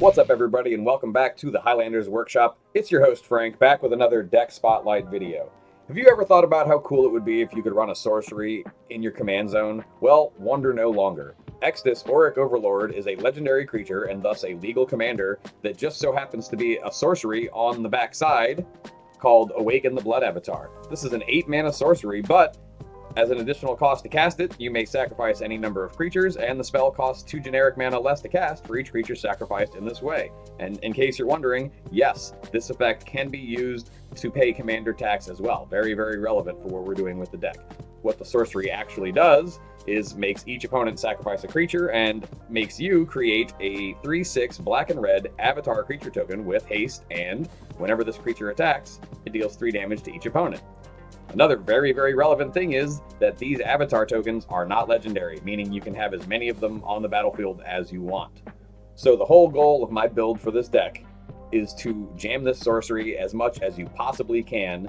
What's up, everybody, and welcome back to the Highlanders Workshop. It's your host, Frank, back with another deck spotlight video. Have you ever thought about how cool it would be if you could run a sorcery in your command zone? Well, wonder no longer. Extus, Oriq Overlord, is a legendary creature and thus a legal commander that just so happens to be a sorcery on the backside called Awaken the Blood Avatar. This is an 8-mana sorcery, but as an additional cost to cast it, you may sacrifice any number of creatures, and the spell costs 2 generic mana less to cast for each creature sacrificed in this way. And in case you're wondering, yes, this effect can be used to pay commander tax as well. Very, very relevant for what we're doing with the deck. What the sorcery actually does is makes each opponent sacrifice a creature and makes you create a 3/6 black and red avatar creature token with haste, and whenever this creature attacks, it deals 3 damage to each opponent. Another very, very relevant thing is that these avatar tokens are not legendary, meaning you can have as many of them on the battlefield as you want. So the whole goal of my build for this deck is to jam this sorcery as much as you possibly can,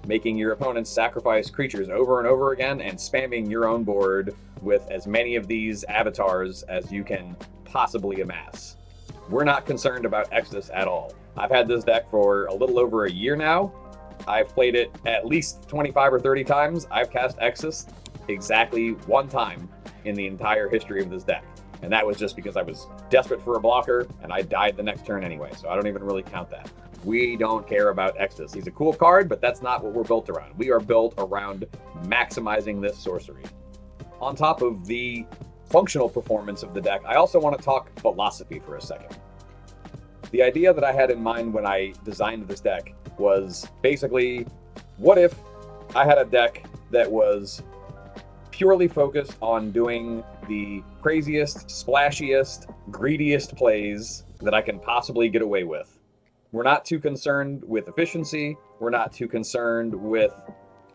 making your opponents sacrifice creatures over and over again and spamming your own board with as many of these avatars as you can possibly amass. We're not concerned about Extus at all. I've had this deck for a little over a year now. I've played it at least 25 or 30 times. I've cast Extus exactly 1 time in the entire history of this deck. And that was just because I was desperate for a blocker, and I died the next turn anyway, so I don't even really count that. We don't care about Extus. He's a cool card, but that's not what we're built around. We are built around maximizing this sorcery. On top of the functional performance of the deck, I also want to talk philosophy for a second. The idea that I had in mind when I designed this deck was basically, what if I had a deck that was purely focused on doing the craziest, splashiest, greediest plays that I can possibly get away with? We're not too concerned with efficiency. We're not too concerned with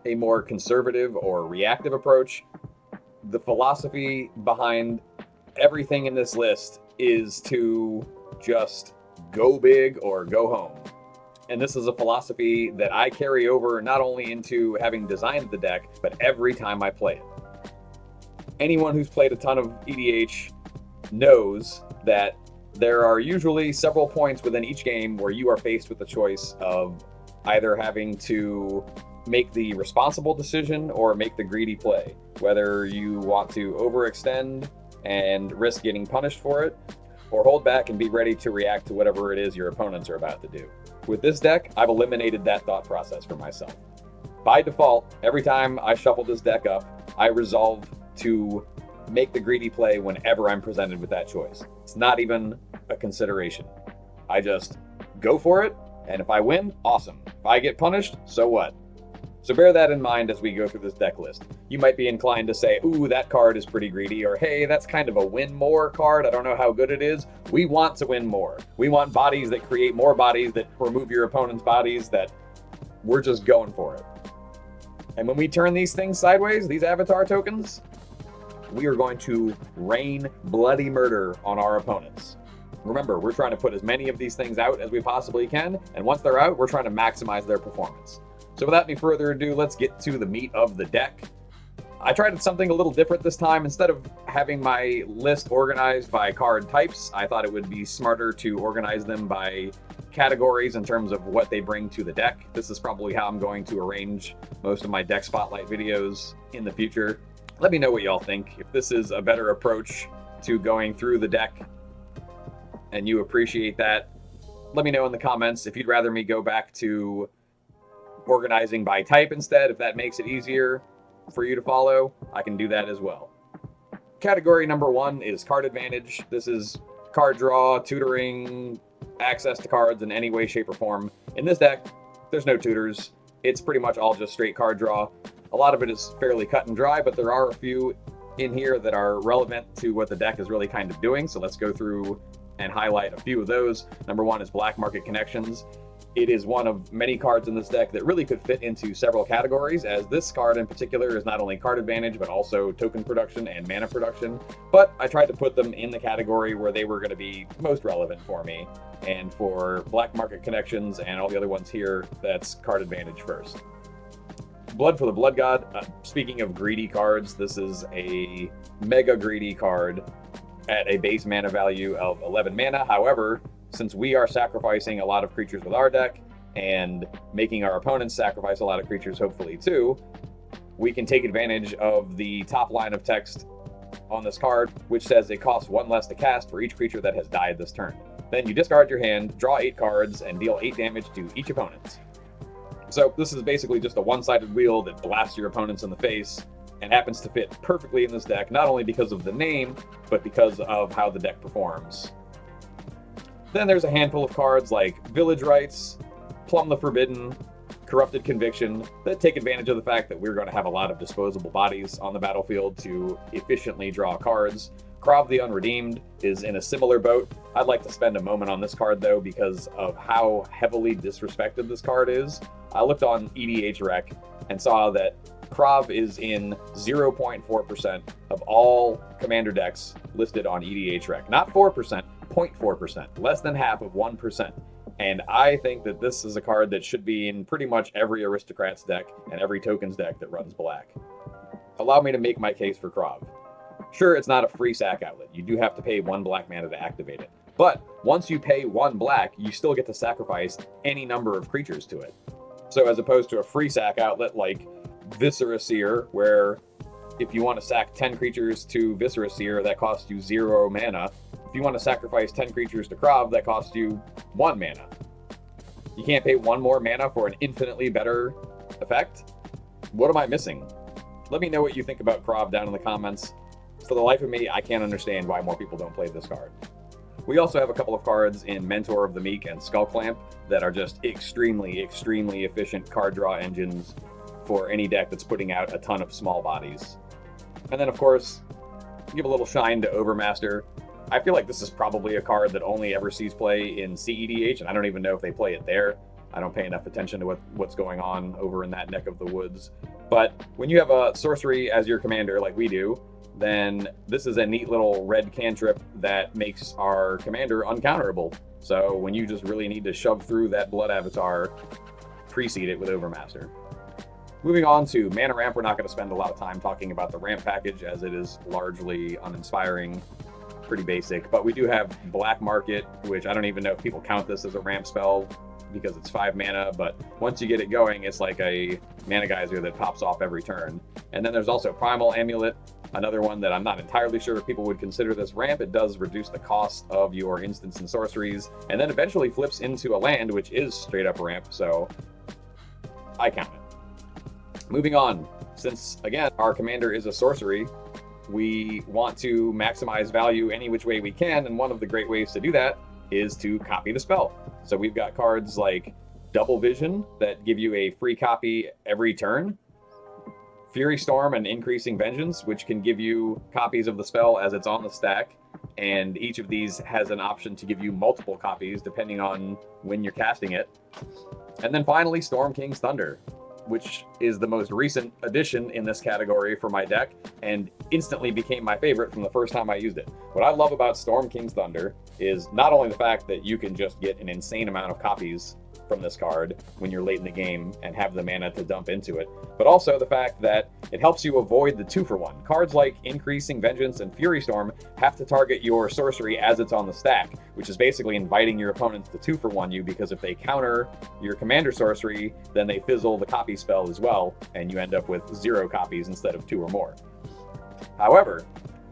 a more conservative or reactive approach. The philosophy behind everything in this list is to just go big or go home. And this is a philosophy that I carry over not only into having designed the deck, but every time I play it. Anyone who's played a ton of EDH knows that there are usually several points within each game where you are faced with the choice of either having to make the responsible decision or make the greedy play. Whether you want to overextend and risk getting punished for it, or hold back and be ready to react to whatever it is your opponents are about to do. With this deck, I've eliminated that thought process for myself. By default, every time I shuffle this deck up, I resolve to make the greedy play whenever I'm presented with that choice. It's not even a consideration. I just go for it, and if I win, awesome. If I get punished, so what? So bear that in mind as we go through this deck list. You might be inclined to say, ooh, that card is pretty greedy, or hey, that's kind of a win more card. I don't know how good it is. We want to win more. We want bodies that create more bodies, that remove your opponent's bodies, that we're just going for it. And when we turn these things sideways, these avatar tokens, we are going to rain bloody murder on our opponents. Remember, we're trying to put as many of these things out as we possibly can, and once they're out, we're trying to maximize their performance. So without any further ado, let's get to the meat of the deck. I tried something a little different this time. Instead of having my list organized by card types, I thought it would be smarter to organize them by categories in terms of what they bring to the deck. This is probably how I'm going to arrange most of my deck spotlight videos in the future. Let me know what y'all think. If this is a better approach to going through the deck and you appreciate that, let me know in the comments. If you'd rather me go back to organizing by type instead, if that makes it easier for you to follow, I can do that as well. Category number 1 is card advantage. This is card draw, tutoring, access to cards in any way, shape, or form. In this deck, there's no tutors. It's pretty much all just straight card draw. A lot of it is fairly cut and dry, but there are a few in here that are relevant to what the deck is really kind of doing. So let's go through and highlight a few of those. Number 1 is Black Market Connections. It is one of many cards in this deck that really could fit into several categories, as this card in particular is not only card advantage, but also token production and mana production. But I tried to put them in the category where they were going to be most relevant for me. And for Black Market Connections and all the other ones here, that's card advantage first. Blood for the Blood God. Speaking of greedy cards, this is a mega greedy card. at a base mana value of 11 mana. However, since we are sacrificing a lot of creatures with our deck and making our opponents sacrifice a lot of creatures hopefully too, we can take advantage of the top line of text on this card, which says it costs 1 less to cast for each creature that has died this turn. Then you discard your hand, draw 8 cards, and deal 8 damage to each opponent. So this is basically just a one-sided wheel that blasts your opponents in the face, and happens to fit perfectly in this deck, not only because of the name, but because of how the deck performs. Then there's a handful of cards like Village Rites, Plumb the Forbidden, Corrupted Conviction, that take advantage of the fact that we're going to have a lot of disposable bodies on the battlefield to efficiently draw cards. Krav the Unredeemed is in a similar boat. I'd like to spend a moment on this card though because of how heavily disrespected this card is. I looked on EDH Rec and saw that Krav is in 0.4% of all commander decks listed on EDH Rec. Not 4%, 0.4%, less than half of 1%. And I think that this is a card that should be in pretty much every Aristocrats deck and every Tokens deck that runs black. Allow me to make my case for Krav. Sure, it's not a free sack outlet. You do have to pay 1 black mana to activate it. But once you pay 1 black, you still get to sacrifice any number of creatures to it. So as opposed to a free sack outlet like Viscera Seer, where if you want to sack 10 creatures to Viscera Seer, that costs you 0 mana. If you want to sacrifice 10 creatures to Krav, that costs you 1 mana. You can't pay 1 more mana for an infinitely better effect? What am I missing? Let me know what you think about Krav down in the comments. For the life of me, I can't understand why more people don't play this card. We also have a couple of cards in Mentor of the Meek and Skull Clamp that are just extremely, extremely efficient card draw engines for any deck that's putting out a ton of small bodies. And then, of course, give a little shine to Overmaster. I feel like this is probably a card that only ever sees play in CEDH, and I don't even know if they play it there. I don't pay enough attention to what's going on over in that neck of the woods. But when you have a sorcery as your commander, like we do, then this is a neat little red cantrip that makes our commander uncounterable. So when you just really need to shove through that Blood Avatar, precede it with Overmaster. Moving on to Mana Ramp, we're not going to spend a lot of time talking about the ramp package as it is largely uninspiring, pretty basic. But we do have Black Market, which I don't even know if people count this as a ramp spell because it's 5 mana, but once you get it going, it's like a mana geyser that pops off every turn. And then there's also Primal Amulet, another one that I'm not entirely sure if people would consider this ramp. It does reduce the cost of your instants and sorceries, and then eventually flips into a land, which is straight up ramp, so I count it. Moving on, since again, our commander is a sorcery, we want to maximize value any which way we can, and one of the great ways to do that is to copy the spell. So we've got cards like Double Vision that give you a free copy every turn, Fury Storm and Increasing Vengeance, which can give you copies of the spell as it's on the stack, and each of these has an option to give you multiple copies depending on when you're casting it. And then finally, Storm King's Thunder, which is the most recent addition in this category for my deck, and instantly became my favorite from the first time I used it. What I love about Storm King's Thunder is not only the fact that you can just get an insane amount of copies from this card when you're late in the game and have the mana to dump into it, but also the fact that it helps you avoid the 2-for-1. Cards like Increasing Vengeance and Fury Storm have to target your sorcery as it's on the stack, which is basically inviting your opponents to 2-for-1 you, because if they counter your commander sorcery, then they fizzle the copy spell as well, and you end up with 0 copies instead of 2 or more. However,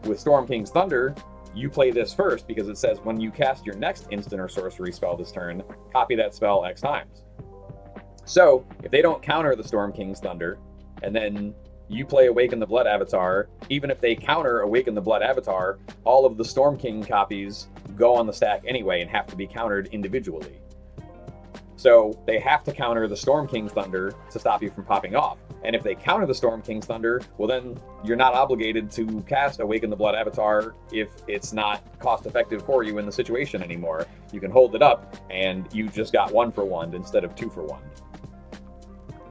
with Storm King's Thunder, you play this first because it says when you cast your next instant or sorcery spell this turn, copy that spell X times. So if they don't counter the Storm King's Thunder, and then you play Awaken the Blood Avatar, even if they counter Awaken the Blood Avatar, all of the Storm King copies go on the stack anyway and have to be countered individually. So they have to counter the Storm King's Thunder to stop you from popping off. And if they counter the Storm King's Thunder, well then you're not obligated to cast Awaken the Blood Avatar if it's not cost effective for you in the situation anymore. You can hold it up and you just got 1-for-1 instead of 2-for-1.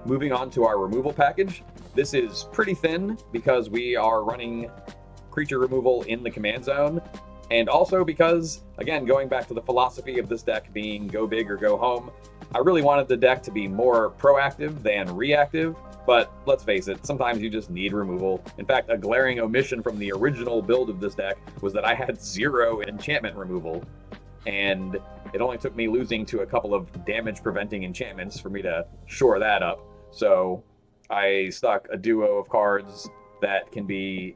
Moving on to our removal package. This is pretty thin because we are running creature removal in the command zone. And also because, again, going back to the philosophy of this deck being go big or go home, I really wanted the deck to be more proactive than reactive, But let's face it, sometimes you just need removal. In fact, a glaring omission from the original build of this deck was that I had 0 enchantment removal, and it only took me losing to a couple of damage-preventing enchantments for me to shore that up. So I stuck a duo of cards that can be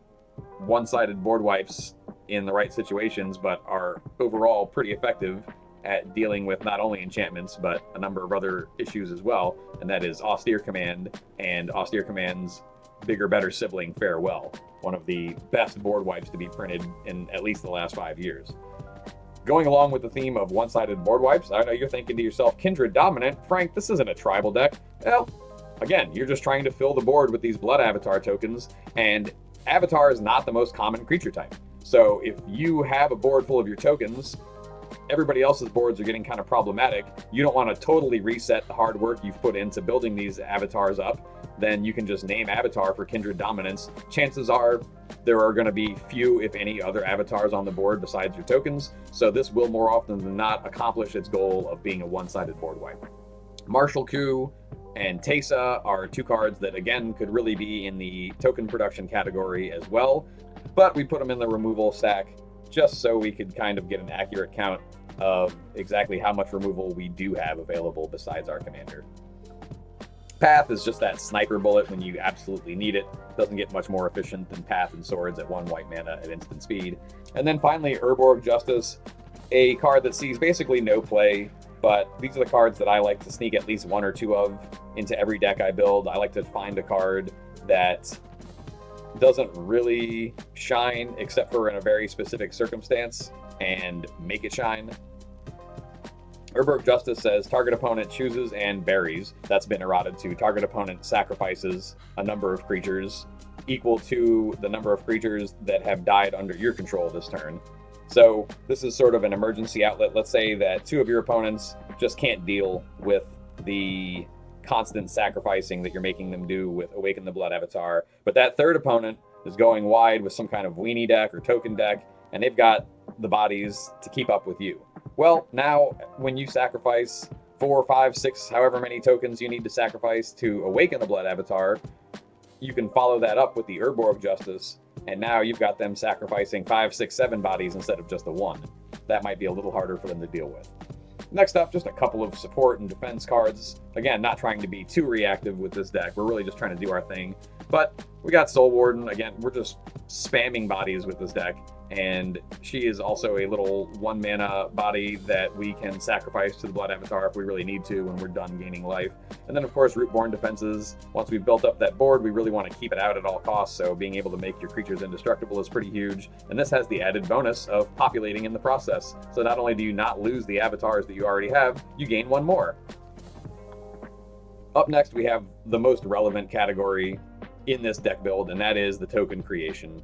one-sided board wipes in the right situations, but are overall pretty effective at dealing with not only enchantments, but a number of other issues as well, and that is Austere Command and Austere Command's bigger, better sibling, Farewell, one of the best board wipes to be printed in at least the last 5 years. Going along with the theme of one-sided board wipes, I know you're thinking to yourself, Kindred Dominant, Frank, this isn't a tribal deck. Well, again, you're just trying to fill the board with these Blood Avatar tokens, and Avatar is not the most common creature type. So if you have a board full of your tokens, everybody else's boards are getting kind of problematic, you don't want to totally reset the hard work you've put into building these avatars up, then you can just name Avatar for Kindred Dominance. Chances are there are going to be few, if any, other avatars on the board besides your tokens, so this will more often than not accomplish its goal of being a one-sided board wipe. Martial Coup and Teysa are 2 cards that, again, could really be in the token production category as well, but we put them in the removal stack just so we could kind of get an accurate count of exactly how much removal we do have available besides our commander. Path is just that sniper bullet when you absolutely need it. Doesn't get much more efficient than Path and Swords at 1 white mana at instant speed. And then finally, Urborg Justice, a card that sees basically no play, but these are the cards that I like to sneak at least 1 or 2 of into every deck I build. I like to find a card that doesn't really shine except for in a very specific circumstance and make it shine. Urborg Justice says target opponent chooses and buries. That's been errated to target opponent sacrifices a number of creatures equal to the number of creatures that have died under your control this turn. So this is sort of an emergency outlet. Let's say that 2 of your opponents just can't deal with the constant sacrificing that you're making them do with Awaken the Blood Avatar, but that 3rd opponent is going wide with some kind of weenie deck or token deck, and they've got the bodies to keep up with you. Well, now when you sacrifice 4, 5, 6, however many tokens you need to sacrifice to Awaken the Blood Avatar, you can follow that up with the Urborg Justice, and now you've got them sacrificing 5, 6, 7 bodies instead of just the 1. That might be a little harder for them to deal with. Next up, just a couple of support and defense cards. Again, not trying to be too reactive with this deck. We're really just trying to do our thing. But we got Soul Warden. Again, we're just spamming bodies with this deck. And she is also a little 1 mana body that we can sacrifice to the Blood Avatar if we really need to when we're done gaining life. And then, of course, Rootborn Defenses. Once we've built up that board, we really want to keep it out at all costs, so being able to make your creatures indestructible is pretty huge. And this has the added bonus of populating in the process. So not only do you not lose the avatars that you already have, you gain 1 more. Up next, we have the most relevant category in this deck build, and that is the token creation.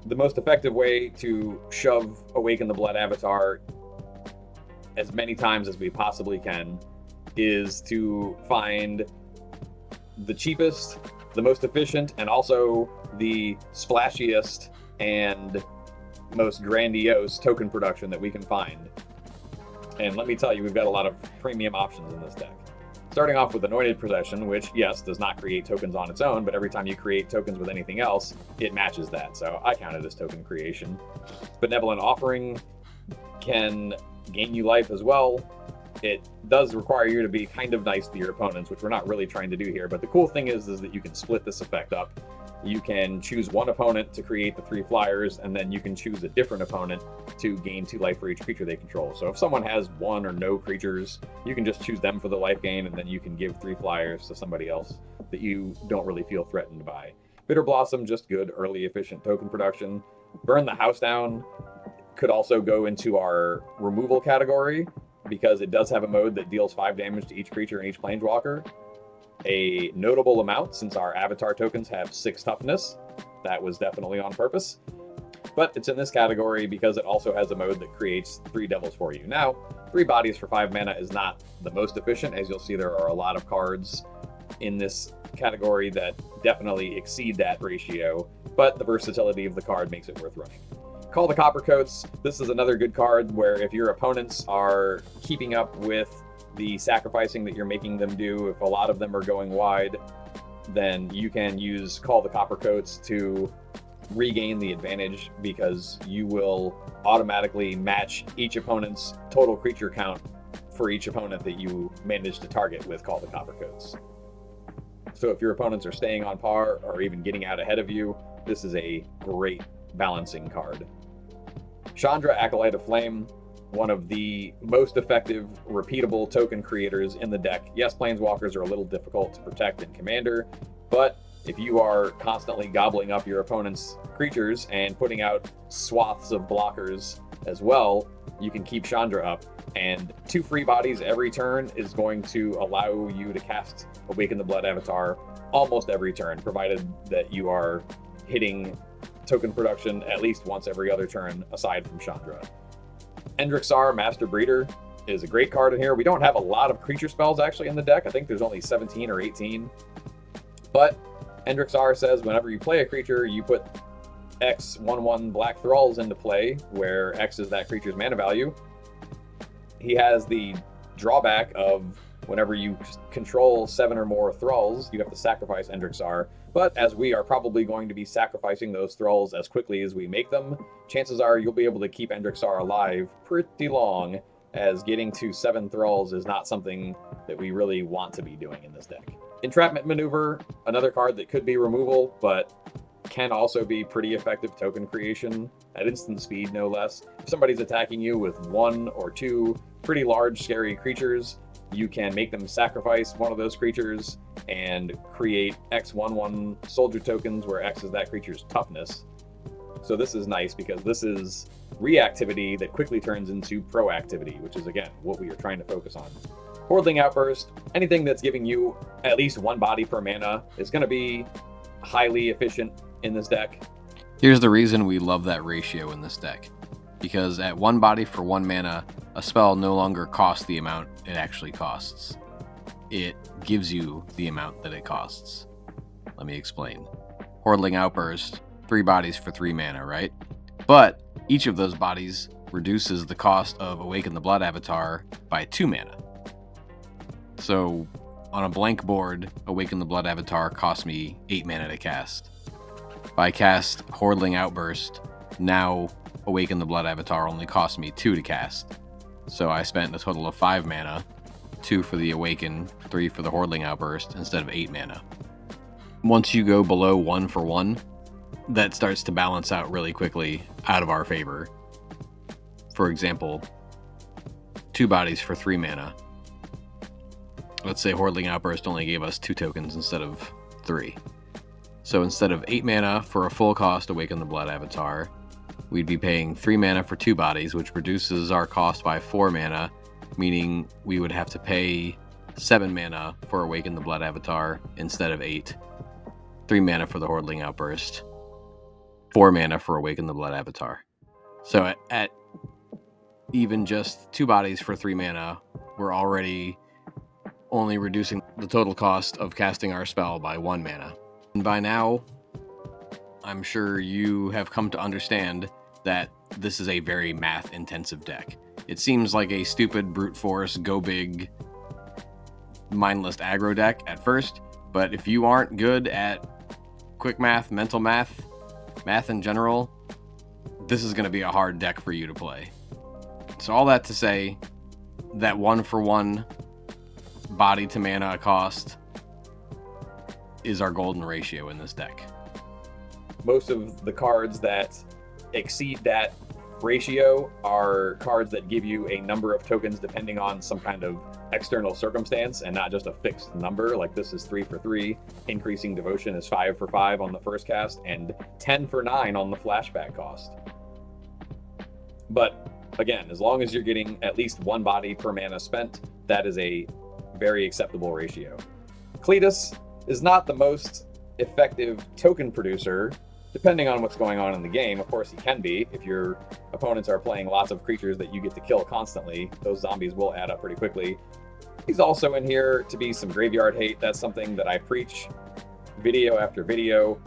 The most effective way to shove Awaken the Blood Avatar as many times as we possibly can is to find the cheapest, the most efficient, and also the splashiest and most grandiose token production that we can find. And let me tell you, we've got a lot of premium options in this deck. Starting off with Anointed Possession, which, yes, does not create tokens on its own, but every time you create tokens with anything else, it matches that, so I count it as token creation. Benevolent Offering can gain you life as well. It does require you to be kind of nice to your opponents, which we're not really trying to do here, but the cool thing is that you can split this effect up. You can choose 1 opponent to create the 3 flyers, and then you can choose a different opponent to gain 2 life for each creature they control. So if someone has 1 or no creatures, you can just choose them for the life gain, and then you can give 3 flyers to somebody else that you don't really feel threatened by. Bitter Blossom, just good early efficient token production. Burn the House Down could also go into our removal category, because it does have a mode that deals 5 damage to each creature and each planeswalker. A notable amount, since our avatar tokens have 6 toughness. That was definitely on purpose. But it's in this category because it also has a mode that creates 3 devils for you. Now, 3 bodies for 5 mana is not the most efficient. As you'll see, there are a lot of cards in this category that definitely exceed that ratio, but the versatility of the card makes it worth running. Call the Coppercoats. This is another good card where if your opponents are keeping up with the sacrificing that you're making them do, if a lot of them are going wide, then you can use Call the Coppercoats to regain the advantage, because you will automatically match each opponent's total creature count for each opponent that you manage to target with Call the Coppercoats. So if your opponents are staying on par or even getting out ahead of you, this is a great balancing card. Chandra, Acolyte of Flame, one of the most effective, repeatable token creators in the deck. Yes, Planeswalkers are a little difficult to protect in Commander, but if you are constantly gobbling up your opponent's creatures and putting out swaths of blockers as well, you can keep Chandra up. And 2 free bodies every turn is going to allow you to cast Awaken the Blood Avatar almost every turn, provided that you are hitting token production at least once every other turn aside from Chandra. Endrixar, Master Breeder, is a great card in here. We don't have a lot of creature spells actually in the deck. I think there's only 17 or 18. But Endrixar says whenever you play a creature, you put X 1/1 Black Thralls into play, where X is that creature's mana value. He has the drawback of whenever you control 7 or more Thralls, you have to sacrifice Endrixar. But as we are probably going to be sacrificing those Thralls as quickly as we make them, chances are you'll be able to keep Endrixar alive pretty long, as getting to 7 Thralls is not something that we really want to be doing in this deck. Entrapment Maneuver, another card that could be removal, but can also be pretty effective token creation at instant speed, no less. If somebody's attacking you with 1 or 2 pretty large, scary creatures, you can make them sacrifice one of those creatures and create X/1/1 soldier tokens, where X is that creature's toughness. So this is nice because this is reactivity that quickly turns into proactivity, which is, again, what we are trying to focus on. Hordeling Outburst, anything that's giving you at least 1 body per mana is going to be highly efficient in this deck. Here's the reason we love that ratio in this deck. Because at 1 body for 1 mana, a spell no longer costs the amount it actually costs. It gives you the amount that it costs. Let me explain. Hordeling Outburst, 3 bodies for 3 mana, right? But each of those bodies reduces the cost of Awaken the Blood Avatar by 2 mana. So on a blank board, Awaken the Blood Avatar costs me 8 mana to cast. If I cast Hordeling Outburst, now Awaken the Blood Avatar only costs me 2 to cast. So I spent a total of 5 mana, 2 for the Awaken, 3 for the Hordeling Outburst, instead of 8 mana. Once you go below 1 for 1, that starts to balance out really quickly out of our favor. For example, 2 bodies for 3 mana. Let's say Hordeling Outburst only gave us 2 tokens instead of 3. So instead of 8 mana for a full cost Awaken the Blood Avatar, we'd be paying 3 mana for 2 bodies, which reduces our cost by 4 mana, meaning we would have to pay 7 mana for Awaken the Blood Avatar instead of 8. 3 mana for the Hordeling Outburst, 4 mana for Awaken the Blood Avatar. So at even just 2 bodies for 3 mana, we're already only reducing the total cost of casting our spell by 1 mana. And by now, I'm sure you have come to understand that this is a very math-intensive deck. It seems like a stupid brute force, go big, mindless aggro deck at first, but if you aren't good at quick math, mental math, math in general, this is going to be a hard deck for you to play. So all that to say, that 1 for 1 body to mana cost is our golden ratio in this deck. Most of the cards that exceed that ratio are cards that give you a number of tokens depending on some kind of external circumstance and not just a fixed number. Like this is 3 for 3. Increasing Devotion is 5 for 5 on the first cast and 10 for 9 on the flashback cost. But again, as long as you're getting at least 1 body per mana spent, that is a very acceptable ratio. Cletus is not the most effective token producer, depending on what's going on in the game. Of course, he can be. If your opponents are playing lots of creatures that you get to kill constantly, those zombies will add up pretty quickly. He's also in here to be some graveyard hate. That's something that I preach video after video.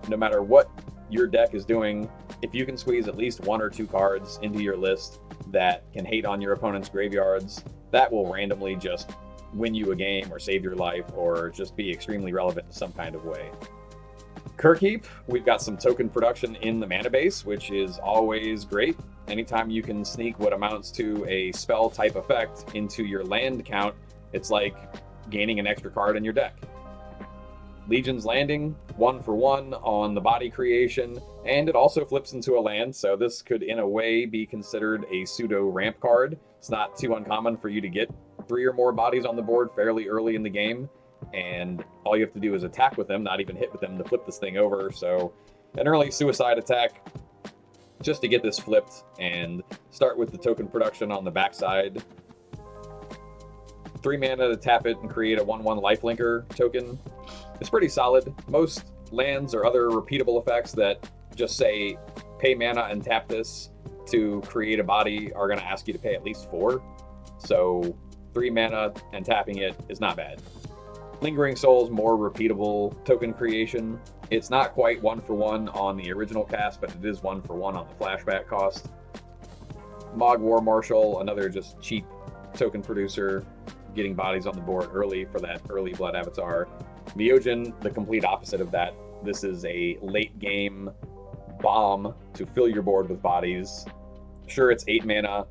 No matter what your deck is doing, if you can squeeze at least 1 or 2 cards into your list that can hate on your opponent's graveyards, that will randomly just win you a game or save your life or just be extremely relevant in some kind of way. Kirkheap, we've got some token production in the mana base, which is always great. Anytime you can sneak what amounts to a spell type effect into your land count, it's like gaining an extra card in your deck. Legion's Landing, 1-for-1 on the body creation, and it also flips into a land, so this could in a way be considered a pseudo ramp card. It's not too uncommon for you to get 3 or more bodies on the board fairly early in the game, and all you have to do is attack with them, not even hit with them, to flip this thing over. So an early suicide attack just to get this flipped and start with the token production on the backside. 3 mana to tap it and create a 1/1 lifelinker token. It's pretty solid. Most lands or other repeatable effects that just say pay mana and tap this to create a body are going to ask you to pay at least 4. So 3 mana and tapping it is not bad. Lingering Soul's more repeatable token creation. It's not quite 1-for-1 on the original cast, but it is 1-for-1 on the flashback cost. Mog War Marshal, another just cheap token producer, getting bodies on the board early for that early blood avatar. Myojin, the complete opposite of that. This is a late game bomb to fill your board with bodies. Sure, it's 8 mana,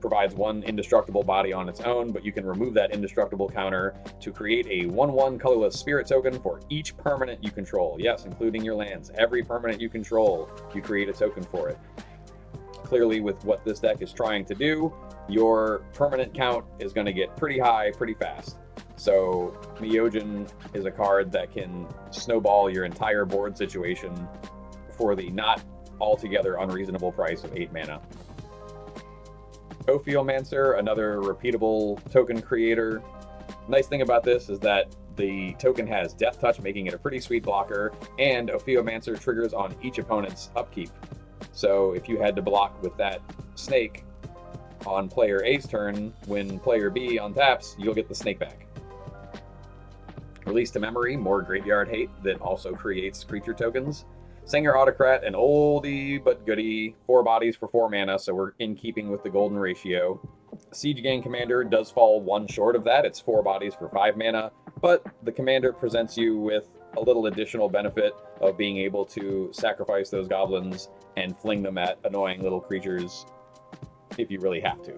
provides 1 indestructible body on its own, but you can remove that indestructible counter to create a 1/1 colorless spirit token for each permanent you control. Yes, including your lands. Every permanent you control, you create a token for it. Clearly, with what this deck is trying to do, your permanent count is going to get pretty high pretty fast. So Myojin is a card that can snowball your entire board situation for the not altogether unreasonable price of 8 mana. Ophiomancer, another repeatable token creator. Nice thing about this is that the token has Death Touch, making it a pretty sweet blocker, and Ophiomancer triggers on each opponent's upkeep. So if you had to block with that snake on player A's turn, when player B untaps, you'll get the snake back. Release to Memory, more graveyard hate that also creates creature tokens. Singer Autocrat, an oldie but goodie, 4 bodies for 4 mana, so we're in keeping with the golden ratio. Siege Gang Commander does fall 1 short of that, it's 4 bodies for 5 mana, but the commander presents you with a little additional benefit of being able to sacrifice those goblins and fling them at annoying little creatures if you really have to.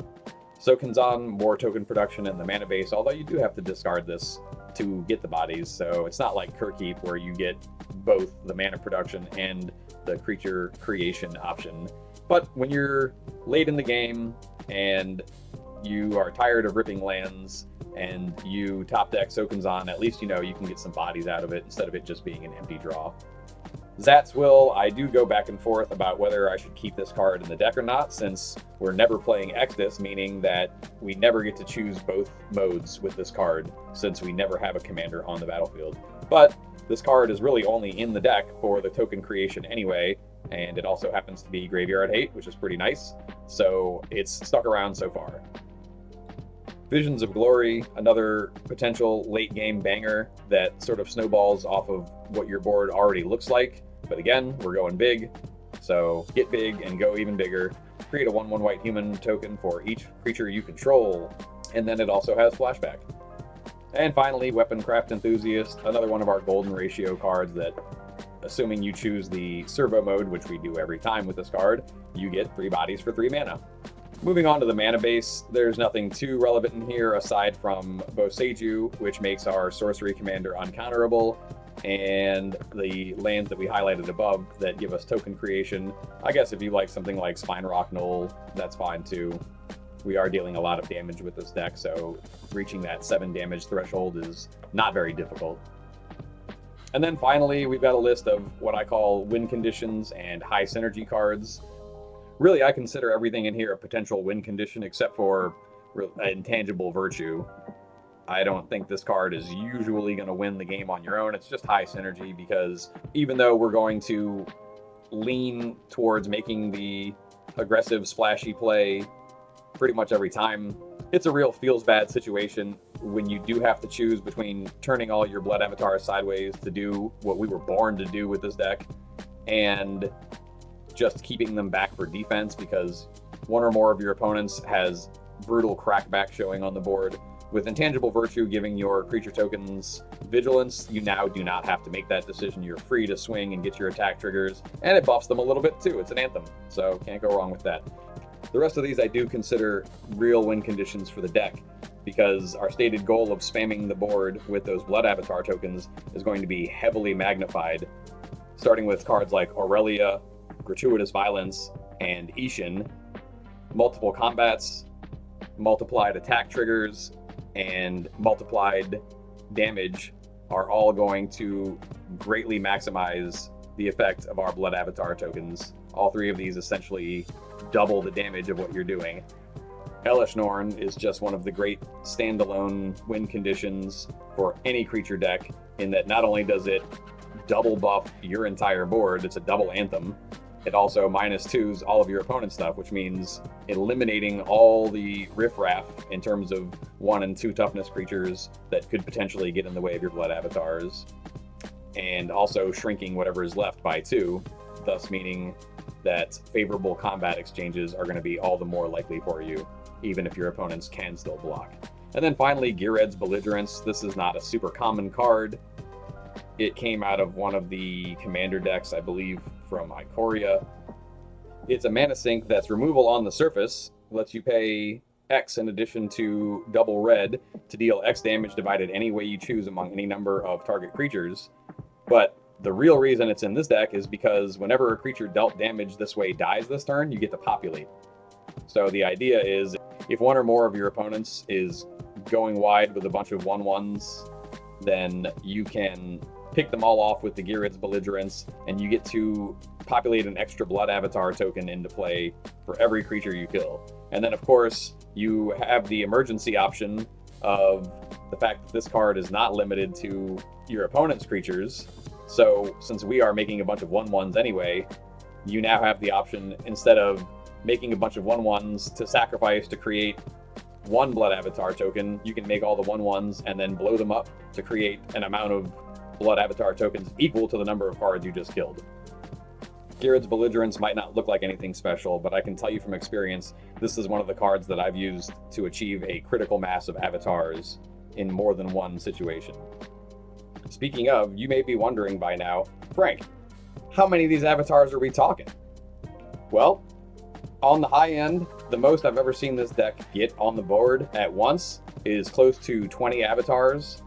So Kanzan, more token production in the mana base, although you do have to discard this to get the bodies, so it's not like Kirkheap where you get both the mana production and the creature creation option. But when you're late in the game and you are tired of ripping lands and you top deck Kanzan, at least you know you can get some bodies out of it instead of it just being an empty draw. Zat's Will, I do go back and forth about whether I should keep this card in the deck or not, since we're never playing Extus, meaning that we never get to choose both modes with this card, since we never have a commander on the battlefield. But this card is really only in the deck for the token creation anyway, and it also happens to be Graveyard Hate, which is pretty nice, so it's stuck around so far. Visions of Glory, another potential late game banger that sort of snowballs off of what your board already looks like. But again, we're going big, so get big and go even bigger. Create a 1/1 white human token for each creature you control, and then it also has flashback. And finally, Weaponcraft Enthusiast, another one of our golden ratio cards that, assuming you choose the servo mode, which we do every time with this card, you get 3 bodies for 3 mana. Moving on to the mana base, there's nothing too relevant in here aside from Boseiju, which makes our sorcery commander uncounterable, and the lands that we highlighted above that give us token creation. I guess if you like something like Spine Rock Knoll, that's fine too. We are dealing a lot of damage with this deck, so reaching that 7 damage threshold is not very difficult. And then finally, we've got a list of what I call win conditions and high synergy cards. Really, I consider everything in here a potential win condition except for Intangible Virtue. I don't think this card is usually going to win the game on your own. It's just high synergy because even though we're going to lean towards making the aggressive, splashy play pretty much every time, it's a real feels bad situation when you do have to choose between turning all your blood avatars sideways to do what we were born to do with this deck and just keeping them back for defense because one or more of your opponents has brutal crackback showing on the board. With Intangible Virtue giving your creature tokens vigilance, you now do not have to make that decision. You're free to swing and get your attack triggers, and it buffs them a little bit too. It's an Anthem, so can't go wrong with that. The rest of these I do consider real win conditions for the deck, because our stated goal of spamming the board with those Blood Avatar tokens is going to be heavily magnified, starting with cards like Aurelia, Gratuitous Violence, and Ishin. Multiple combats, multiplied attack triggers, and multiplied damage are all going to greatly maximize the effect of our Blood Avatar tokens. All three of these essentially double the damage of what you're doing. Elesh Norn is just one of the great standalone win conditions for any creature deck, in that not only does it double buff your entire board, it's a double Anthem, it also -2s all of your opponent's stuff, which means eliminating all the riffraff in terms of 1 and 2 toughness creatures that could potentially get in the way of your Blood Avatars, and also shrinking whatever is left by 2, thus meaning that favorable combat exchanges are going to be all the more likely for you, even if your opponents can still block. And then finally, Gired's Belligerence. This is not a super common card. It came out of one of the commander decks, I believe, from Ikoria. It's a mana sink that's removal on the surface, lets you pay X in addition to double red to deal X damage divided any way you choose among any number of target creatures. But the real reason it's in this deck is because whenever a creature dealt damage this way dies this turn, you get to populate. So the idea is, if one or more of your opponents is going wide with a bunch of 1/1s, then you can pick them all off with the Gired's Belligerence, and you get to populate an extra Blood Avatar token into play for every creature you kill. And then, of course, you have the emergency option of the fact that this card is not limited to your opponent's creatures. So, since we are making a bunch of 1/1s anyway, you now have the option, instead of making a bunch of 1/1s to sacrifice to create one Blood Avatar token, you can make all the 1/1s and then blow them up to create an amount of Blood Avatar tokens equal to the number of cards you just killed. Gired's Belligerence might not look like anything special, but I can tell you from experience, this is one of the cards that I've used to achieve a critical mass of avatars in more than one situation. Speaking of, you may be wondering by now, Frank, how many of these avatars are we talking? Well, on the high end, the most I've ever seen this deck get on the board at once is close to 20 avatars,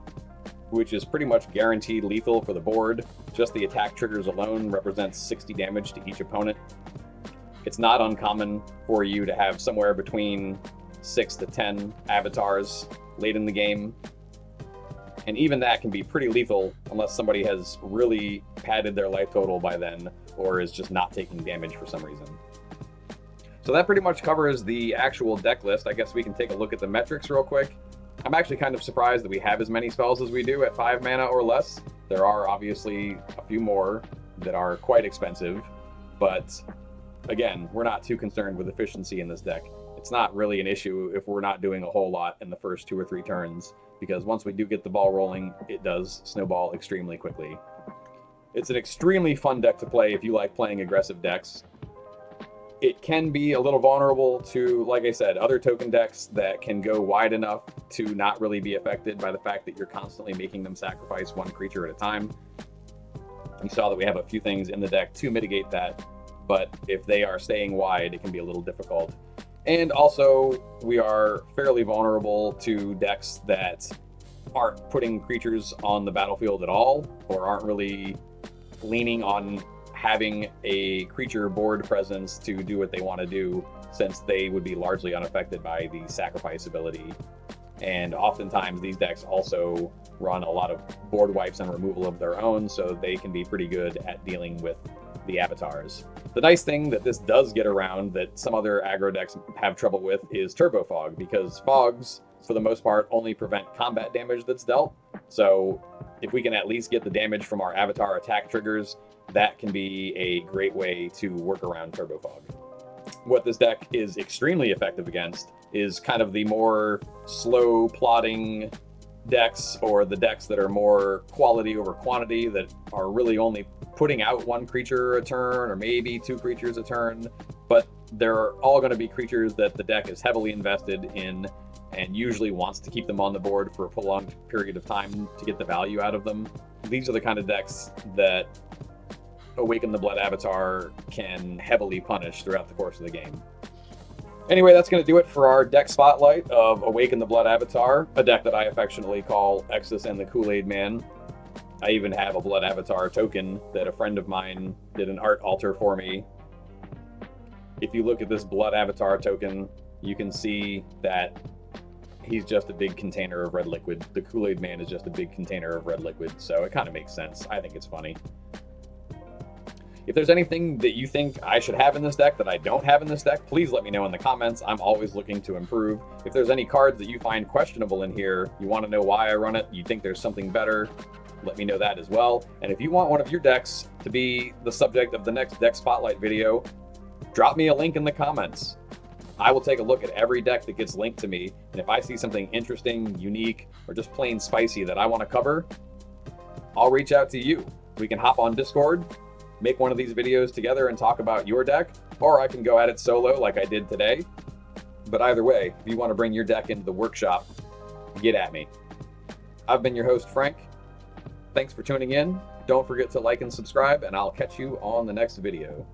which is pretty much guaranteed lethal for the board. Just the attack triggers alone represents 60 damage to each opponent. It's not uncommon for you to have somewhere between 6 to 10 avatars late in the game, and even that can be pretty lethal unless somebody has really padded their life total by then, or is just not taking damage for some reason. So that pretty much covers the actual deck list. I guess we can take a look at the metrics real quick. I'm actually kind of surprised that we have as many spells as we do at 5 mana or less. There are obviously a few more that are quite expensive, but again, we're not too concerned with efficiency in this deck. It's not really an issue if we're not doing a whole lot in the first 2 or 3 turns, because once we do get the ball rolling, it does snowball extremely quickly. It's an extremely fun deck to play if you like playing aggressive decks. It can be a little vulnerable to, like I said, other token decks that can go wide enough to not really be affected by the fact that you're constantly making them sacrifice one creature at a time. You saw that we have a few things in the deck to mitigate that, but if they are staying wide, it can be a little difficult. And also, we are fairly vulnerable to decks that aren't putting creatures on the battlefield at all, or aren't really leaning on having a creature board presence to do what they want to do, since they would be largely unaffected by the sacrifice ability. And oftentimes these decks also run a lot of board wipes and removal of their own, so they can be pretty good at dealing with the avatars. The nice thing that this does get around that some other aggro decks have trouble with is Turbo Fog, because fogs, for the most part, only prevent combat damage that's dealt. So if we can at least get the damage from our avatar attack triggers, that can be a great way to work around Turbo Fog. What this deck is extremely effective against is kind of the more slow plotting decks, or the decks that are more quality over quantity, that are really only putting out one creature a turn, or maybe 2 creatures a turn, but they're all going to be creatures that the deck is heavily invested in and usually wants to keep them on the board for a prolonged period of time to get the value out of them. These are the kind of decks that Awaken the Blood Avatar can heavily punish throughout the course of the game. Anyway, that's going to do it for our deck spotlight of Awaken the Blood Avatar, a deck that I affectionately call Extus and the Kool-Aid Man. I even have a Blood Avatar token that a friend of mine did an art altar for me. If you look at this Blood Avatar token, you can see that he's just a big container of red liquid. The Kool-Aid Man is just a big container of red liquid, so it kind of makes sense. I think it's funny. If there's anything that you think I should have in this deck that I don't have in this deck, please let me know in the comments. I'm always looking to improve. If there's any cards that you find questionable in here, you want to know why I run it, you think there's something better, let me know that as well. And if you want one of your decks to be the subject of the next deck spotlight video, drop me a link in the comments. I will take a look at every deck that gets linked to me, and if I see something interesting, unique, or just plain spicy that I want to cover, I'll reach out to you. We can hop on Discord, make one of these videos together and talk about your deck, or I can go at it solo like I did today. But either way, if you want to bring your deck into the workshop, get at me. I've been your host, Frank. Thanks for tuning in. Don't forget to like and subscribe, and I'll catch you on the next video.